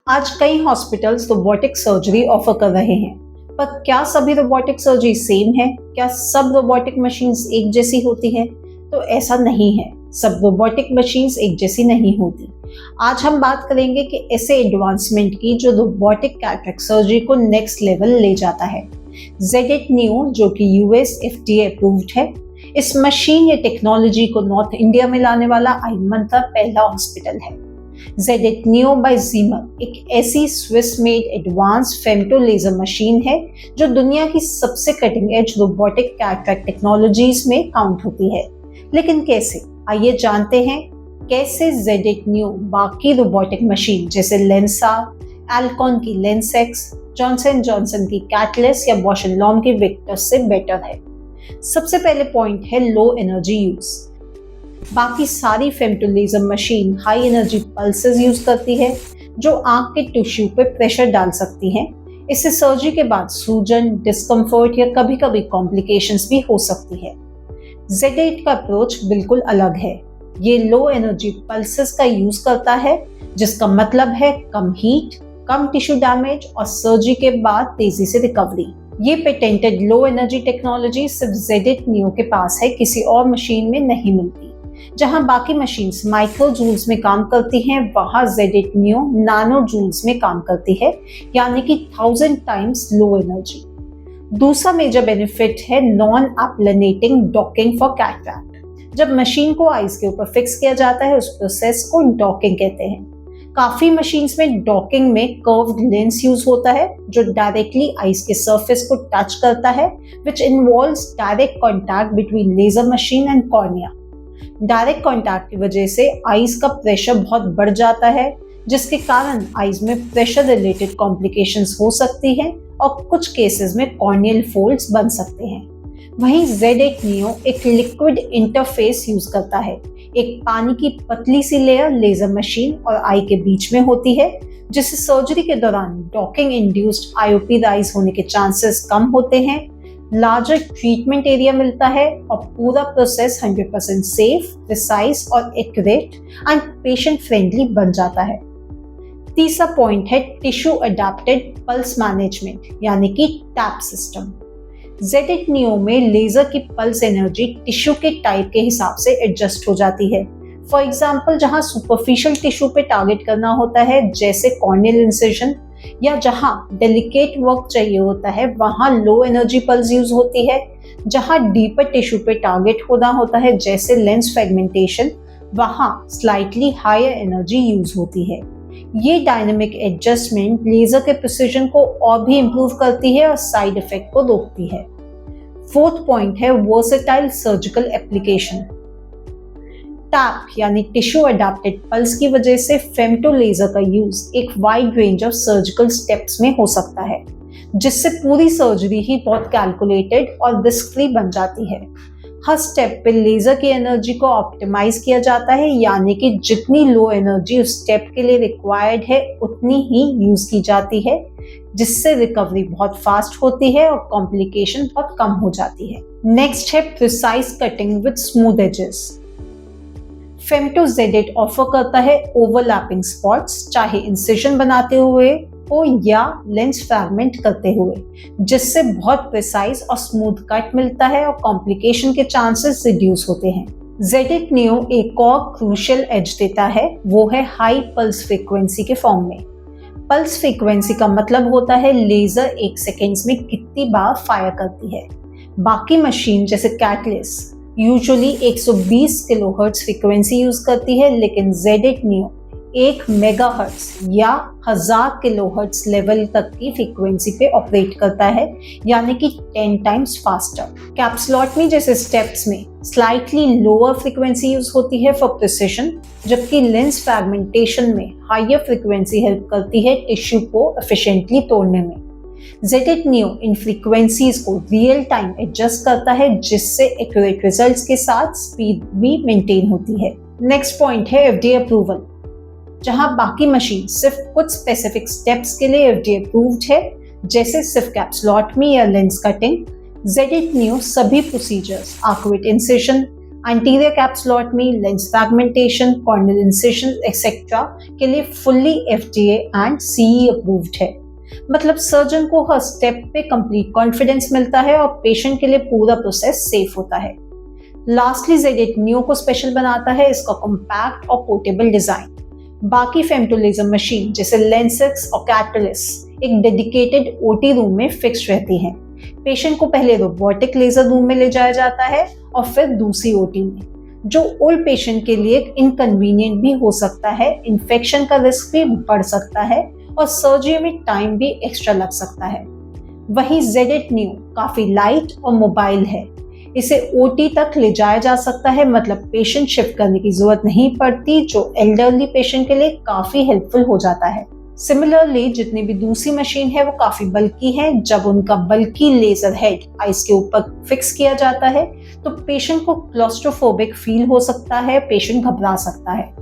आज कई hospitals robotic surgery offer कर रहे हैं, पर क्या सभी रोबोटिक सर्जरी सेम है? क्या सब रोबोटिक मशीन्स एक जैसी होती है? तो ऐसा नहीं है। सब रोबोटिक मशीन्स एक जैसी नहीं होती। आज हम बात करेंगे कि ऐसे एडवांसमेंट की जो रोबोटिक कैटरेक्ट सर्जरी को नेक्स्ट लेवल ले जाता है। Z8 Neo, जो कि US FDA अप्रूव्ड है। इस मशीन या टेक्नोलॉजी को नॉर्थ इंडिया में लाने वाला आयुष्मान का पहला हॉस्पिटल है। Z8 Neo by Zimmer एक ऐसी Swiss made advance femto laser machine है जो दुनिया की सबसे cutting edge robotic cataract technologies में काउंट होती है। लेकिन कैसे? आइए जानते हैं कैसे Z8 Neo बाकी रोबोटिक मशीन जैसे लेंसा, एल्कॉन की लेंसेक्स, जॉनसन जॉनसन की कैटलेस या बॉश एंड लॉम की विक्टर्स से बेटर है। सबसे पहले पॉइंट है लो एनर्जी यूज। बाकी सारी femto laser machine high energy pulses use करती है जो आंख के टिश्यू पे प्रेशर डाल सकती हैं। इससे सर्जरी के बाद सूजन, डिस्कम्फर्ट या कभी कभी कॉम्प्लिकेशंस भी हो सकती है। Z8 का अप्रोच बिल्कुल अलग है। ये लो एनर्जी पल्सेस का यूज करता है, जिसका मतलब है कम हीट, कम टिश्यू डैमेज और सर्जरी के बाद तेजी से रिकवरी। ये पेटेंटेड लो एनर्जी टेक्नोलॉजी सिर्फ Z8 Neo के पास है, किसी और मशीन में नहीं मिलती। जहां बाकी मशीन्स माइक्रो जूल्स में काम करती हैं, वहां Z8 Neo नानो जूल्स में काम करती है, यानी कि 1000 टाइम्स लो एनर्जी। दूसरा मेजर बेनिफिट है नॉन एप्लनेटिंग डॉकिंग फॉर कैटरैक्ट। जब मशीन को आईज के ऊपर फिक्स किया जाता है, उस प्रोसेस को डॉकिंग कहते हैं। काफी मशीन्स में डॉकिंग में कर्व्ड लेंस यूज होता है जो डायरेक्टली आईज के सरफेस को टच करता है, which involves direct contact between laser machine and cornea. Direct contact की वजह से आईज का प्रेशर बहुत बढ़ जाता है, जिसके कारण आईज में प्रेशर रिलेटेड कॉम्प्लिकेशंस हो सकती हैं और कुछ केसेस में कॉर्नियल फोल्ड्स बन सकते हैं। वहीं Z8 Neo एक लिक्विड इंटरफेस यूज करता है। एक पानी की पतली सी लेयर लेजर मशीन और आई के बीच में होती है, जिससे सर्जरी के दौरान डॉकिंग इंड्यूस्ड आईओपी राइज होने के चांसेस कम होते हैं, लार्जर ट्रीटमेंट एरिया मिलता है और पूरा प्रोसेस 100% सेफ, प्रिसाइज और एक्यूरेट एंड पेशेंट फ्रेंडली बन जाता है। तीसरा पॉइंट है टिश्यू अडेप्टेड पल्स मैनेजमेंट, यानी कि टैप सिस्टम। Z8 Neo में लेजर की पल्स एनर्जी टिश्यू के टाइप के हिसाब से एडजस्ट हो जाती है। फॉर एग्जाम्पल, जहां सुपरफिशियल टिश्यू पे टारगेट करना होता है जैसे कॉर्नियल इंसिजन, या जहां डेलिकेट वर्क चाहिए होता है वहां लो एनर्जी पल्स यूज होती है। जहां डीपर टिश्यू पे टारगेट होना होता है जैसे लेंस फ्रेगमेंटेशन, वहां स्लाइटली हायर एनर्जी यूज होती है। ये डायनामिक एडजस्टमेंट लेजर के प्रिसिजन को और भी इंप्रूव करती है और साइड इफेक्ट को रोकती है। फोर्थ पॉइंट है वर्सेटाइल सर्जिकल एप्लीकेशन। टैप यानी टिश्यू अडेप्टेड पल्स की वजह से फेमटो लेजर का यूज एक wide range of surgical steps में हो सकता है, जिससे पूरी सर्जरी ही बहुत कैलकुलेटेड और रिस्क फ्री बन जाती है। हर स्टेप पे लेजर की एनर्जी को ऑप्टिमाइज किया जाता है, यानी कि जितनी लो एनर्जी उस स्टेप के लिए रिक्वायर्ड है उतनी ही यूज की जाती है, जिससे रिकवरी बहुत फास्ट होती है और कॉम्प्लिकेशन बहुत कम हो जाती है। नेक्स्ट है precise cutting with smooth edges. Femto Z8 offer करता है ओवरलैपिंग स्पॉट्स, चाहे इंसिजन बनाते हुए हो या लेंस फ्रैगमेंट करते हुए, जिससे बहुत प्रिसाइज और स्मूथ कट मिलता है और कॉम्प्लिकेशन के चांसेस रिड्यूस होते हैं। Z8 Neo एक और क्रूशियल एज देता है, वो है हाई पल्स फ्रीक्वेंसी के फॉर्म में। पल्स फ्रीक्वेंसी का मतलब होता है लेजर 1 सेकेंड्स में कितनी बार फायर करती है। बाकी मशीन जैसे कैटलेस यूजुअली 120 किलोहर्ट्ज फ्रीक्वेंसी यूज करती है, लेकिन Z8 Neo 1 मेगाहर्ट्ज या 1000 किलोहर्ट्ज लेवल तक की फ्रीक्वेंसी पे ऑपरेट करता है, यानी कि 10 टाइम्स फास्टर। कैप्सुलोटमी जैसे स्टेप्स में स्लाइटली लोअर फ्रीक्वेंसी यूज होती है फॉर प्रिसिशन, जबकि लेंस फ्रैगमेंटेशन में हायर फ्रीक्वेंसी हेल्प करती है टिश्यू को एफिशिएंटली तोड़ने में। Z8 Neo इन फ्रीक्वेंसीज को रियल टाइम एडजस्ट करता है, जिससे एक्यूरेट रिजल्ट्स के साथ स्पीड भी मेंटेन होती है। नेक्स्ट पॉइंट है FDA अप्रूवल। जहां बाकी मशीन सिर्फ कुछ स्पेसिफिक स्टेप्स के लिए FDA अप्रूव्ड है, जैसे सिर्फ कैप्सुलोटमी या लेंस कटिंग, Z8 Neo सभी procedures, arcuate incision, anterior cap slot में lens fragmentation, corneal incision etcetera के लिए fully FDA and CE approved है। मतलब सर्जन को हर स्टेप पे कंप्लीट कॉन्फिडेंस मिलता है और पेशेंट के लिए पूरा प्रोसेस सेफ होता है। लास्टली Z8 Neo को स्पेशल बनाता है इसका कॉम्पैक्ट और पोर्टेबल डिजाइन। बाकी फेमटोलेजर मशीन जैसे लेंसेक्स और कैटलिस एक डेडिकेटेड ओटी रूम में फिक्स रहती हैं। पेशेंट को पहले रोबोटिक लेजर रूम में ले जाया जाता है और फिर दूसरी ओटी में, जो ओल्ड पेशेंट के लिए इनकन्वीनियंट भी हो सकता है, इन्फेक्शन का रिस्क भी बढ़ सकता है और सर्जरी में टाइम भी एक्स्ट्रा लग सकता है। वहीं Z8 Neo काफी लाइट और मोबाइल है, इसे ओटी तक ले जाया जा सकता है, मतलब पेशेंट शिफ्ट करने की जरूरत नहीं पड़ती, जो एल्डरली पेशेंट के लिए काफी हेल्पफुल हो जाता है। सिमिलरली जितनी भी दूसरी मशीन है वो काफी बल्कि है। जब उनका बल्कि लेजर हेड आइस के ऊपर फिक्स किया जाता है तो पेशेंट को क्लॉस्ट्रोफोबिक फील हो सकता है, पेशेंट घबरा सकता है।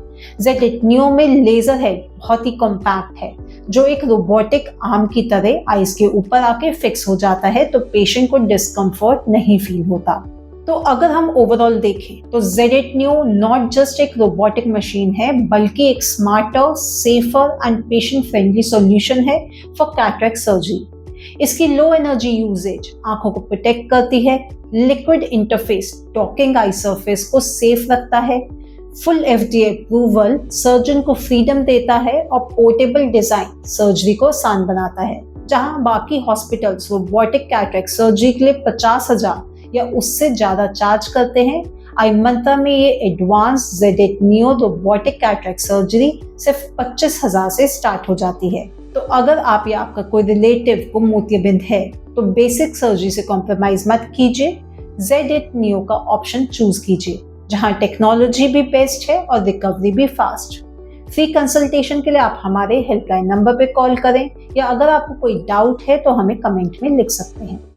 Z8 Neo में लेजर हेड बहुत ही कॉम्पैक्ट है, जो एक रोबोटिक आर्म की तरह आइस के ऊपर आके फिक्स हो जाता है, तो पेशेंट को डिस्कम्फर्ट नहीं फील होता। तो अगर हम ओवरऑल देखें तो Z8 Neo नॉट जस्ट एक रोबोटिक मशीन है, बल्कि एक smarter, safer and patient friendly solution है फॉर कैटरेक्ट सर्जरी। इसकी लो एनर्जी यूजेज आंखों को प्रोटेक्ट करती है, liquid interface talking I surface को सेफ रखता है, फुल FDA अप्रूवल सर्जन को फ्रीडम देता है और पोर्टेबल डिजाइन सर्जरी को आसान बनाता है। जहां बाकी हॉस्पिटल्स रोबोटिक कैटरेक्ट सर्जरी के लिए 50,000 या उससे ज्यादा चार्ज करते हैं, आईमंत्रा में ये advance Z8 Neo robotic cataract surgery सिर्फ 25,000 से स्टार्ट हो जाती है। तो अगर आप या आपका कोई रिलेटिव को मोतियाबिंद है तो बेसिक सर्जरी से कॉम्प्रोमाइज मत कीजिए, Z8 Neo का ऑप्शन चूज कीजिए, जहां टेक्नोलॉजी भी बेस्ट है और रिकवरी भी फास्ट। फ्री कंसल्टेशन के लिए आप हमारे हेल्पलाइन नंबर पे कॉल करें, या अगर आपको कोई डाउट है तो हमें कमेंट में लिख सकते हैं।